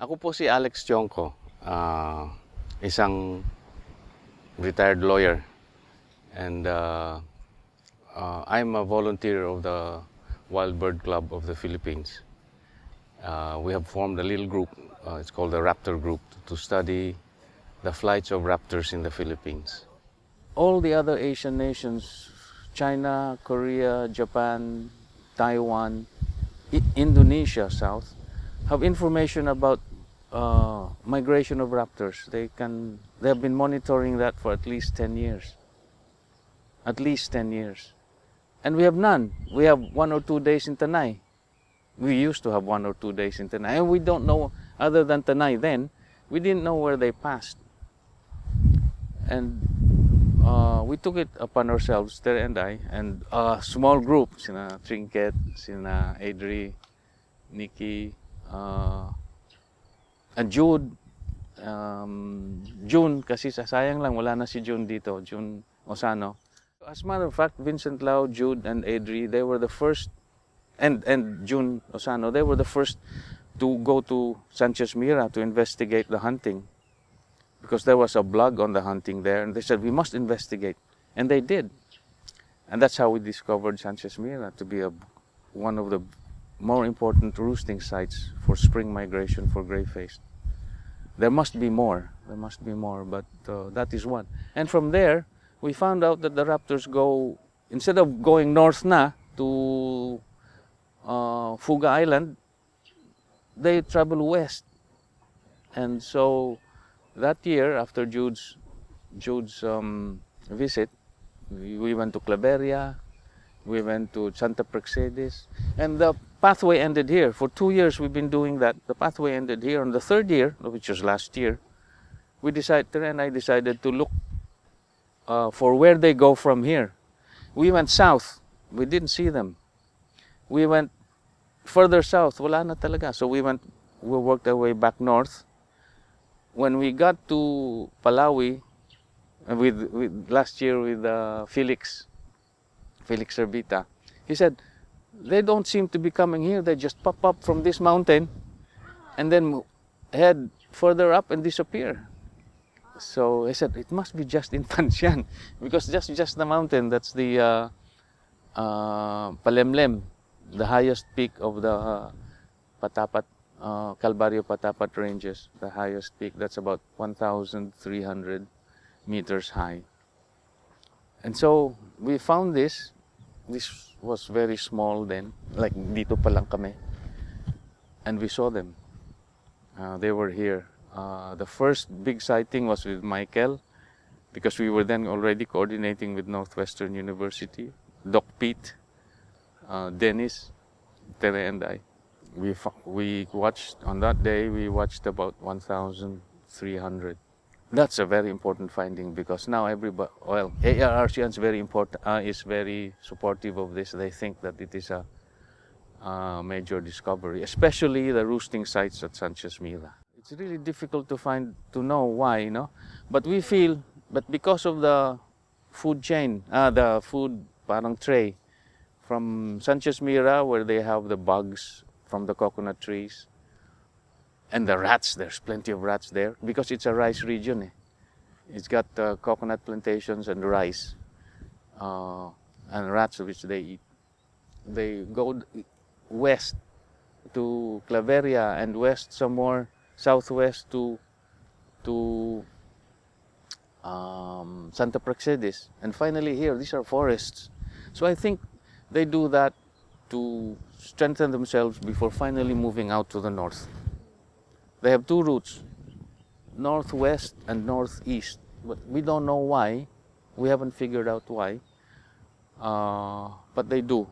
Ako po si Alex Tiongco, isang retired lawyer, and I'm a volunteer of the Wild Bird Club of the Philippines. We have formed a little group, it's called the Raptor Group, to study the flights of raptors in the Philippines. All the other Asian nations, China, Korea, Japan, Taiwan, Indonesia, South, have information about migration of raptors. They have been monitoring that for at least 10 years. At least 10 years. And we have none. We have 1 or 2 days in Tanay. We used to have 1 or 2 days in Tanay. And we don't know, other than Tanay then, we didn't know where they passed. And we took it upon ourselves, Tere and I, and a small group, sina Trinket, sina Adri, Nikki, and Jude, June, kasi sayang lang, wala na si June dito, June Osano. As a matter of fact, Vincent Lau, Jude, and Adri, they were the first, and June Osano, they were the first to go to Sanchez Mira to investigate the hunting. Because there was a blog on the hunting there, and they said, we must investigate. And they did. And that's how we discovered Sanchez Mira to be one of the more important roosting sites for spring migration for gray-faced. There must be more, but that is one. And from there, we found out that the raptors go, instead of going north na to Fuga Island, they travel west. And so that year, after Jude's visit, we went to Claveria, we went to Santa Praxedis, and the pathway ended here. For 2 years we've been doing that. The pathway ended here. On the third year, which was last year, Tere and I decided to look for where they go from here. We went south. We didn't see them. We went further south. Wala na talaga. So we worked our way back north. When we got to Palawi, with last year with Felix Herbita, he said, they don't seem to be coming here. They just pop up from this mountain and then head further up and disappear. So I said, it must be just in Tanshan, because just the mountain, that's the Palemlem, the highest peak of the Patapat, Calvario Patapat ranges, the highest peak. That's about 1,300 meters high. And so we found this. This was very small then, like dito pa lang kami. And we saw them. They were here. The first big sighting was with Michael, because we were then already coordinating with Northwestern University, Doc Pete, Dennis, Tere and I. We watched, on that day, we watched about 1,300. That's a very important finding, because now everybody, well, ARRCN is very important, is very supportive of this. They think that it is a major discovery, especially the roosting sites at Sanchez Mira. It's really difficult to know why, But we feel, but because of the food chain, the food parang tray, from Sanchez Mira, where they have the bugs from the coconut trees, and the rats, there's plenty of rats there, because it's a rice region. It's got coconut plantations and rice, and rats which they eat. They go west to Claveria and west some more, southwest to Santa Praxedis, and finally here. These are forests. So I think they do that to strengthen themselves before finally moving out to the north. They have 2 routes, northwest and northeast, but we don't know why. We haven't figured out why, but they do.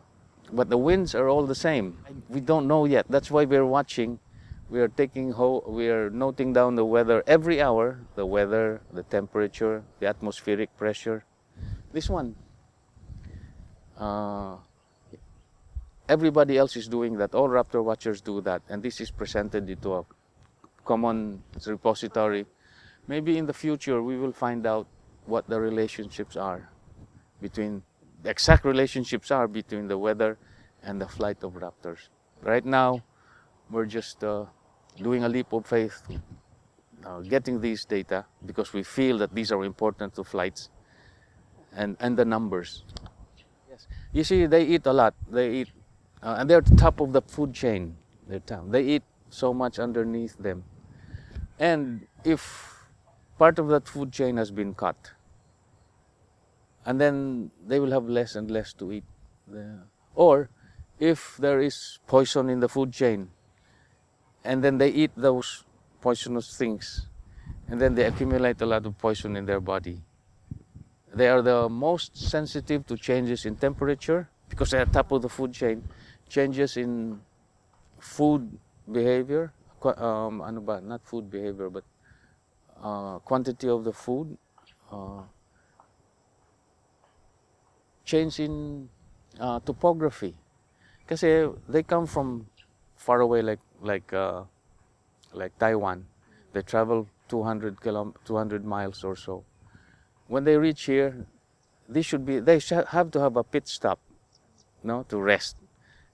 But the winds are all the same. We don't know yet. That's why we're watching. We are noting down the weather every hour, the weather, the temperature, the atmospheric pressure. This one, everybody else is doing that. All raptor watchers do that, and this is presented into a common repository. Maybe in the future we will find out what the relationships are between, the exact relationships are between the weather and the flight of raptors. Right now, we're just doing a leap of faith, getting these data because we feel that these are important to flights and the numbers. Yes. You see, they eat a lot. They eat, and they're top of the food chain. They eat so much underneath them. And if part of that food chain has been cut, and then they will have less and less to eat. Or if there is poison in the food chain, and then they eat those poisonous things, and then they accumulate a lot of poison in their body. They are the most sensitive to changes in temperature because they are top of the food chain. Changes in food behavior, not food behavior, but quantity of the food, change in topography. Kasi they come from far away, like Taiwan. They travel 200 miles or so. When they reach here, they have to have a pit stop, no, to rest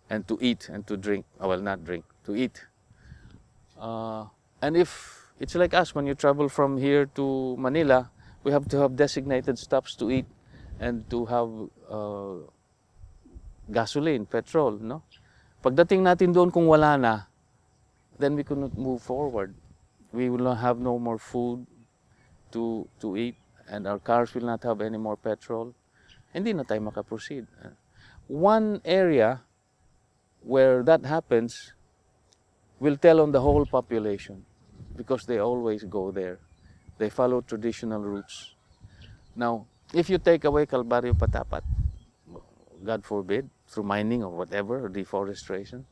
and to eat and to drink. Well, not drink, to eat. And if it's like us, when you travel from here to Manila, we have to have designated stops to eat and to have gasoline, petrol, no? Pagdating natin doon kung wala na, then we cannot move forward. We will have no more food to eat, and our cars will not have any more petrol. Hindi na tayo makaproceed. One area where that happens will tell on the whole population because they always go there. They follow traditional routes. Now, if you take away Calvario Patapat, God forbid, through mining or whatever, or deforestation,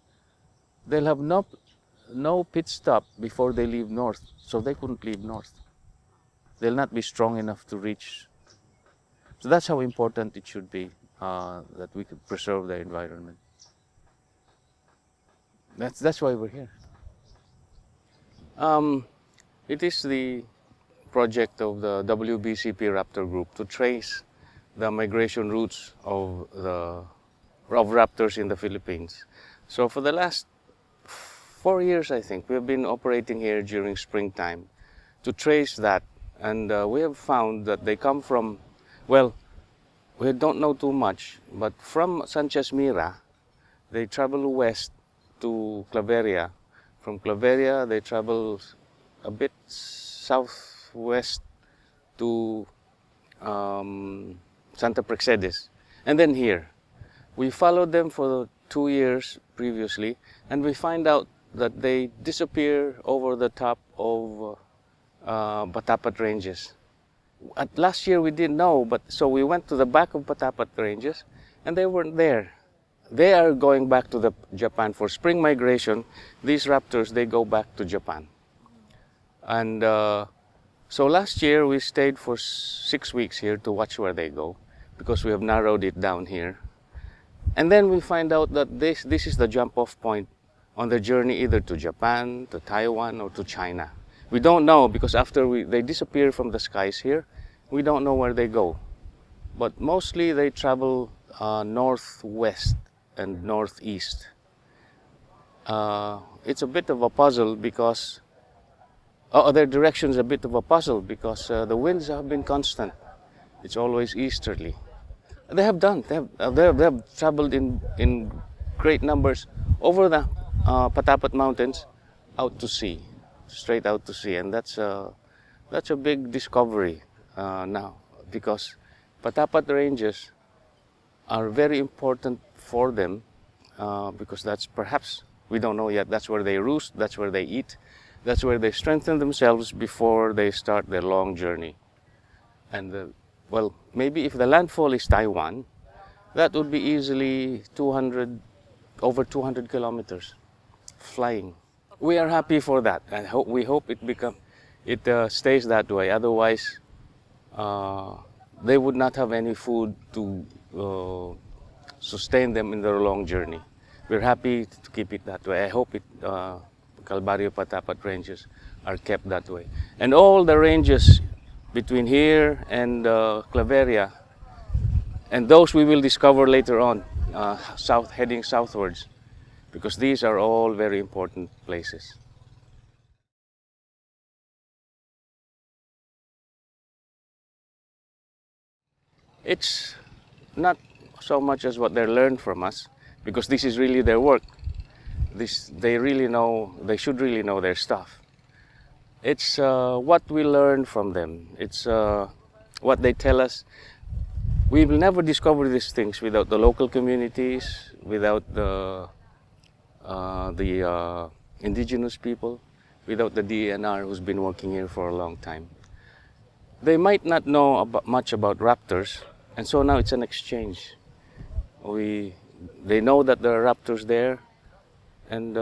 they'll have no pit stop before they leave north, so they couldn't leave north. They'll not be strong enough to reach. So that's how important it should be that we could preserve the environment. That's why we're here. It is the project of the WBCP Raptor group to trace the migration routes of raptors in the Philippines. So for the last 4 years, I think, we have been operating here during springtime to trace that. And we have found that they come from, well, we don't know too much, but from Sanchez Mira, they travel west to Claveria. From Claveria, they travel a bit southwest to Santa Praxedes, and then here. We followed them for 2 years previously, and we find out that they disappear over the top of Patapat ranges. Last year we didn't know, but so we went to the back of Patapat ranges, and they weren't there. They are going back to Japan for spring migration. These raptors, they go back to Japan. And so last year we stayed for 6 weeks here to watch where they go, because we have narrowed it down here. And then we find out that this is the jump-off point on the journey either to Japan, to Taiwan, or to China. We don't know because after they disappear from the skies here, we don't know where they go. But mostly they travel northwest and northeast. It's a bit of a puzzle because their direction is a bit of a puzzle because the winds have been constant. It's always easterly. They have traveled in great numbers over the Patapat Mountains out to sea, straight out to sea, and that's a big discovery now because Patapat ranges are very important for them because that's perhaps, we don't know yet, that's where they roost, that's where they eat, that's where they strengthen themselves before they start their long journey. And well, maybe if the landfall is Taiwan, that would be easily over 200 kilometers flying. We are happy for that, and we hope it stays that way. Otherwise, they would not have any food to sustain them in their long journey. We're happy to keep it that way. I hope Calvario Patapat ranges are kept that way. And all the ranges between here and Claveria, and those we will discover later on, heading southwards, because these are all very important places. It's not so much as what they learn from us, because this is really their work. They really know, they should really know their stuff. It's what we learn from them. It's what they tell us. We will never discover these things without the local communities, without the indigenous people, without the DNR who's been working here for a long time. They might not know much about raptors, and so now it's an exchange. They know that there are raptors there, and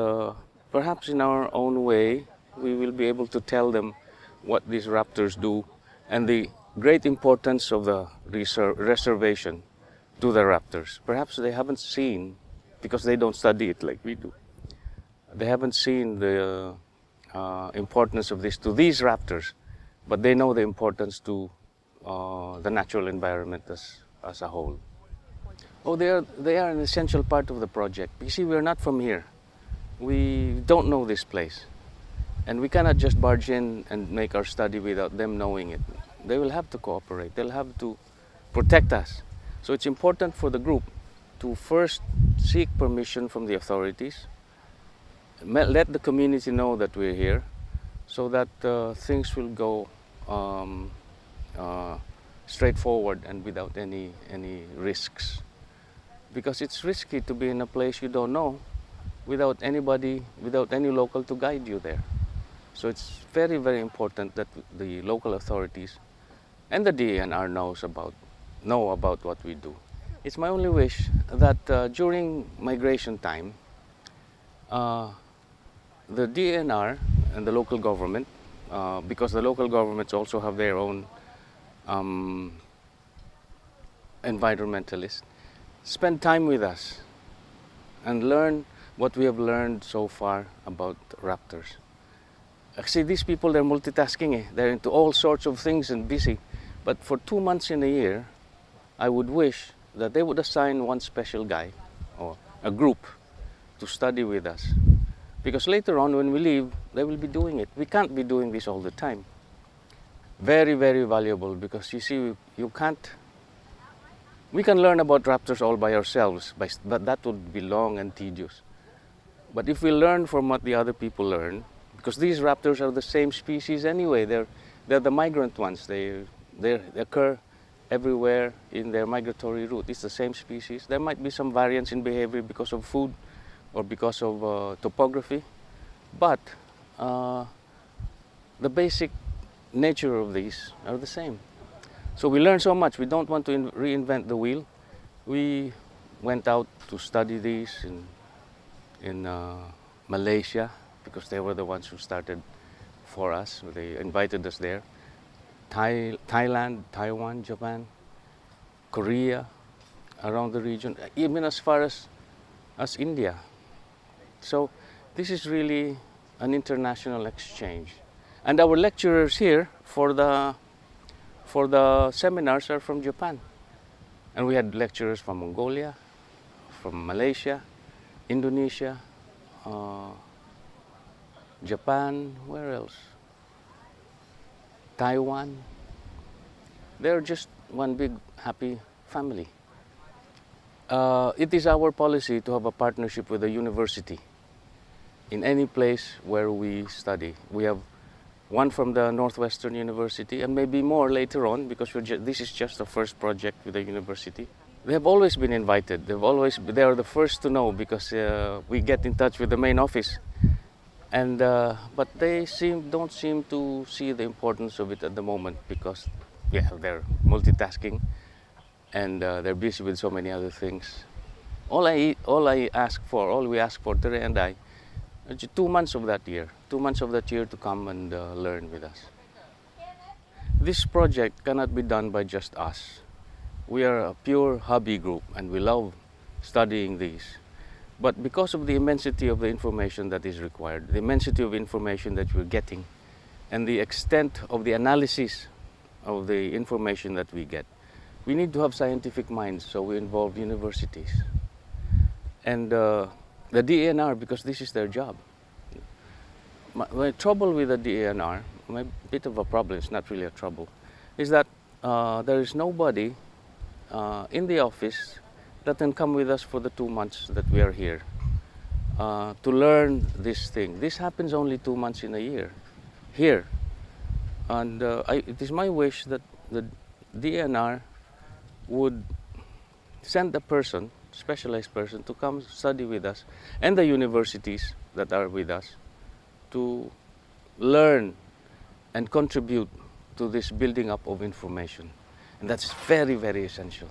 perhaps in our own way, we will be able to tell them what these raptors do and the great importance of the reservation to the raptors. Perhaps they haven't seen, because they don't study it like we do, they haven't seen the importance of this to these raptors, but they know the importance to the natural environment as a whole. Oh, they are an essential part of the project. You see, we're not from here. We don't know this place. And we cannot just barge in and make our study without them knowing it. They will have to cooperate. They'll have to protect us. So it's important for the group to first seek permission from the authorities, let the community know that we're here, so that things will go straightforward and without any risks. Because it's risky to be in a place you don't know without anybody, without any local to guide you there. So it's very, very important that the local authorities and the DNR know about what we do. It's my only wish that during migration time, the DNR and the local government, because the local governments also have their own environmentalists, spend time with us and learn what we have learned so far about raptors. See, these people, they're multitasking. They're into all sorts of things and busy. But for 2 months in a year, I would wish that they would assign one special guy or a group to study with us. Because later on, when we leave, they will be doing it. We can't be doing this all the time. Very, very valuable, because you see, we can learn about raptors all by ourselves, but that would be long and tedious. But if we learn from what the other people learn, because these raptors are the same species anyway, they're the migrant ones. They occur everywhere in their migratory route. It's the same species. There might be some variance in behavior because of food or because of topography, but the basic nature of these are the same. So we learn so much. We don't want to reinvent the wheel. We went out to study these in Malaysia, because they were the ones who started for us. They invited us there. Thailand, Taiwan, Japan, Korea, around the region, even as far as India. So this is really an international exchange. And our lecturers here for the seminars are from Japan. And we had lecturers from Mongolia, from Malaysia, Indonesia, Japan, where else? Taiwan. They're just one big happy family. It is our policy to have a partnership with a university in any place where we study. We have one from the Northwestern University, and maybe more later on, because this is just the first project with the university. They have always been invited. They are the first to know, because we get in touch with the main office. And but they don't seem to see the importance of it at the moment, because they're multitasking and they're busy with so many other things. All we ask for, Tere and I, 2 months of that year to come and learn with us. This project cannot be done by just us. We are a pure hobby group and we love studying these. But because of the immensity of the information that is required, the immensity of information that we're getting, and the extent of the analysis of the information that we get, we need to have scientific minds, so we involve universities. And the DNR, because this is their job. My trouble with the DNR, my bit of a problem, it's not really a trouble, is that there is nobody in the office that can come with us for the 2 months that we are here to learn this thing. This happens only 2 months in a year here. And it is my wish that the DNR would send a person, specialized person, to come study with us, and the universities that are with us, to learn and contribute to this building up of information. And that's very, very essential.